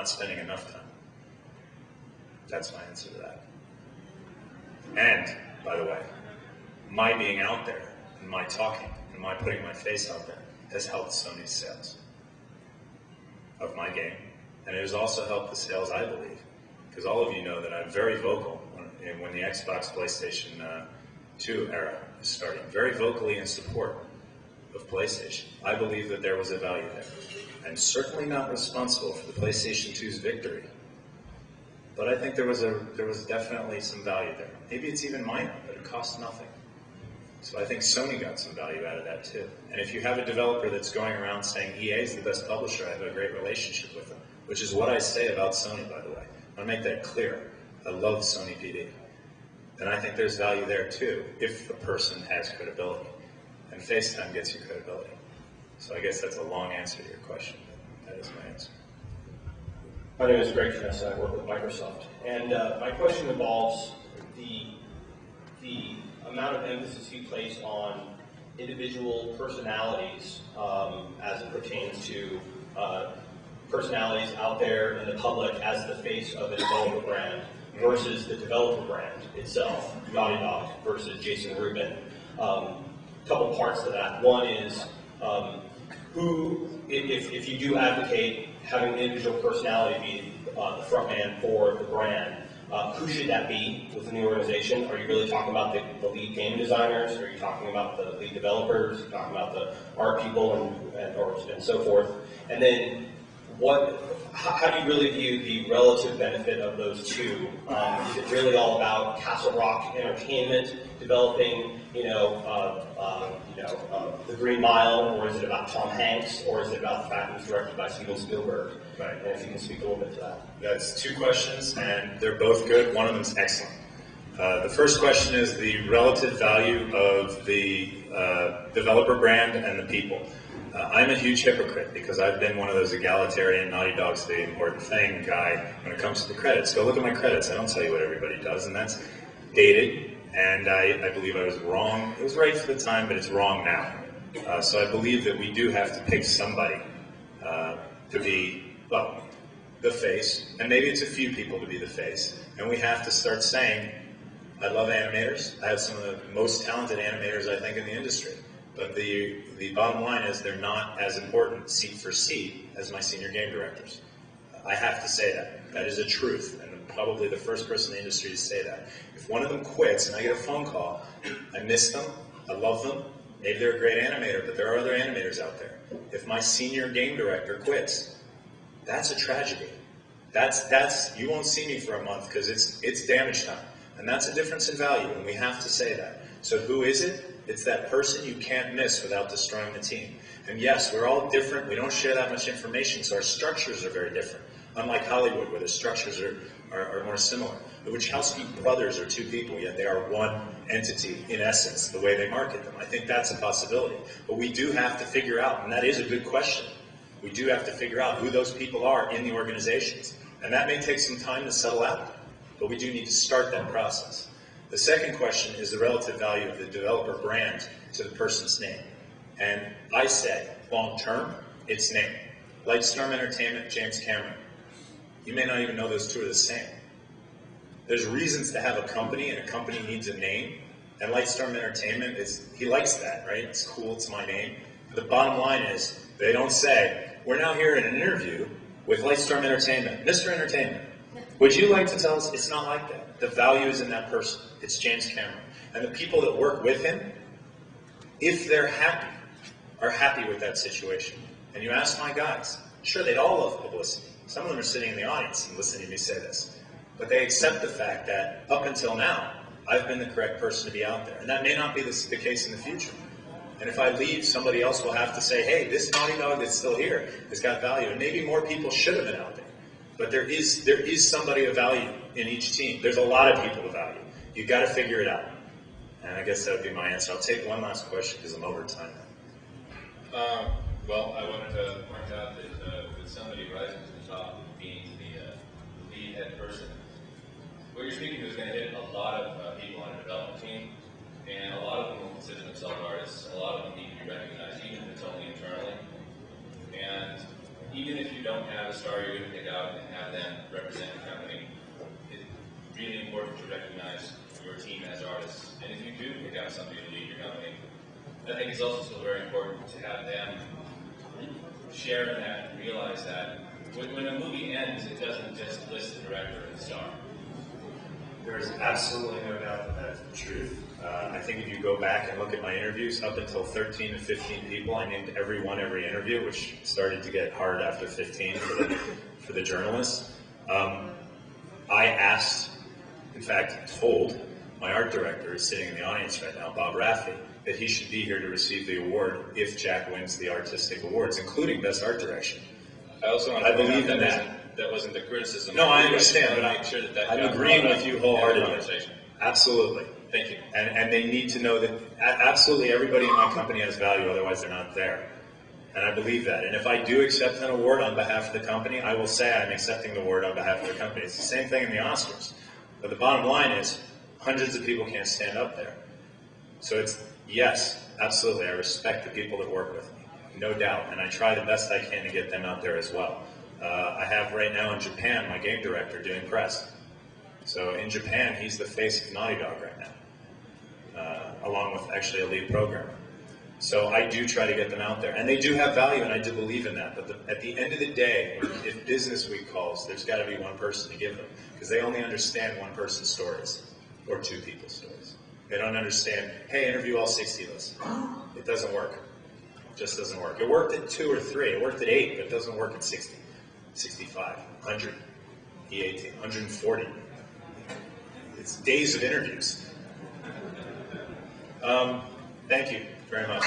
not spending enough time. That's my answer to that. And, by the way, my being out there, and my talking, and my putting my face out there has helped Sony's sales of my game. And it has also helped the sales, I believe, because all of you know that I'm very vocal when the Xbox, PlayStation 2 era is starting, very vocally in support of PlayStation. I believe that there was a value there. I'm certainly not responsible for the PlayStation 2's victory, but I think there was definitely some value there. Maybe it's even minor, but it cost nothing. So I think Sony got some value out of that too. And if you have a developer that's going around saying EA is the best publisher, I have a great relationship with them, which is what I say about Sony, by the way. I want to make that clear. I love Sony PD. And I think there's value there too, if the person has credibility. And FaceTime gets you credibility. So I guess that's a long answer to your question, but that is my answer. My name is Greg Finessa. I work with Microsoft. And my question involves the amount of emphasis you place on individual personalities as it pertains to personalities out there in the public as the face of a developer brand versus the developer brand itself, Naughty Dog versus Jason Rubin. Couple parts to that. One is who, if you do advocate having an individual personality be the front man for the brand, who should that be within the organization? Are you really talking about the lead game designers? Are you talking about the lead developers? Are you talking about the art people and so forth? And then how do you really view the relative benefit of those two? Is it really all about Castle Rock Entertainment developing, The Green Mile, or is it about Tom Hanks, or is it about the fact that it was directed by Steven Spielberg? Right. And if you can speak a little bit to that. That's two questions, and they're both good. One of them's excellent. The first question is the relative value of the developer brand and the people. I'm a huge hypocrite because I've been one of those egalitarian, Naughty Dog's the important thing guy when it comes to the credits. Go look at my credits. I don't tell you what everybody does, and that's dated, and I believe I was wrong. It was right for the time, but it's wrong now. So I believe that we do have to pick somebody to be, well, the face, and maybe it's a few people to be the face, and we have to start saying, I love animators. I have some of the most talented animators, I think, in the industry. But the bottom line is they're not as important seat for seat as my senior game directors. I have to say that. That is a truth, and I'm probably the first person in the industry to say that. If one of them quits and I get a phone call, I miss them, I love them, maybe they're a great animator, but there are other animators out there. If my senior game director quits, that's a tragedy. That's you won't see me for a month because it's damage time. And that's a difference in value, and we have to say that. So who is it? It's that person you can't miss without destroying the team. And yes, we're all different. We don't share that much information, so our structures are very different. Unlike Hollywood, where the structures are more similar. The Wachowski brothers are two people, yet they are one entity in essence, the way they market them. I think that's a possibility. But we do have to figure out, and that is a good question, we do have to figure out who those people are in the organizations. And that may take some time to settle out, but we do need to start that process. The second question is the relative value of the developer brand to the person's name. And I say, long term, it's name. Lightstorm Entertainment, James Cameron. You may not even know those two are the same. There's reasons to have a company, and a company needs a name. And Lightstorm Entertainment, he likes that, right? It's cool, it's my name. But the bottom line is, they don't say, we're now here in an interview with Lightstorm Entertainment. Mr. Entertainment, would you like to tell us? It's not like that. The value is in that person. It's James Cameron. And the people that work with him, if they're happy, are happy with that situation. And you ask my guys, sure, they'd all love publicity. Some of them are sitting in the audience and listening to me say this. But they accept the fact that up until now, I've been the correct person to be out there. And that may not be the case in the future. And if I leave, somebody else will have to say, hey, this Naughty Dog that's still here has got value. And maybe more people should have been out there. But there is somebody of value in each team. There's a lot of people of value. You've got to figure it out. And I guess that would be my answer. I'll take one last question because I'm over time now. Well, I wanted to point out that with somebody rising to the top and being the lead head person, what you're speaking to is going to hit a lot of people on a development team, and a lot of them will consider themselves artists. A lot of them need to be recognized, even if it's only internally. And even if you don't have a star you're going to pick out out and have them represent the company. It's really important to recognize your team as artists. And if you do pick out somebody to lead your company, I think it's also still very important to have them share in that and realize that when a movie ends, it doesn't just list the director and the star. There's absolutely no doubt that that's the truth. I think if you go back and look at my interviews, up until 13 to 15 people, I named every interview, which started to get hard after 15 for the journalists. I asked, in fact, told my art director, who's sitting in the audience right now, Bob Raffi, that he should be here to receive the award if Jack wins the artistic awards, including Best Art Direction. I believe in that. That wasn't the criticism. No, I understand, but I'm agreeing with you wholeheartedly. Absolutely. Thank you. And they need to know that absolutely everybody in my company has value, otherwise they're not there. And I believe that. And if I do accept an award on behalf of the company, I will say I'm accepting the award on behalf of the company. It's the same thing in the Oscars. But the bottom line is, hundreds of people can't stand up there. So it's, yes, absolutely, I respect the people that work with me, no doubt. And I try the best I can to get them out there as well. I have right now in Japan my game director doing press. So in Japan, he's the face of Naughty Dog right now, along with actually a lead programmer. So I do try to get them out there. And they do have value, and I do believe in that. But at the end of the day, if Business Week calls, there's got to be one person to give them. Because they only understand one person's stories, or two people's stories. They don't understand, hey, interview all 60 of us. It doesn't work. It just doesn't work. It worked at 2 or 3. It worked at 8, but it doesn't work at 60, 65, 100, E18, 140. It's days of interviews. Thank you very much.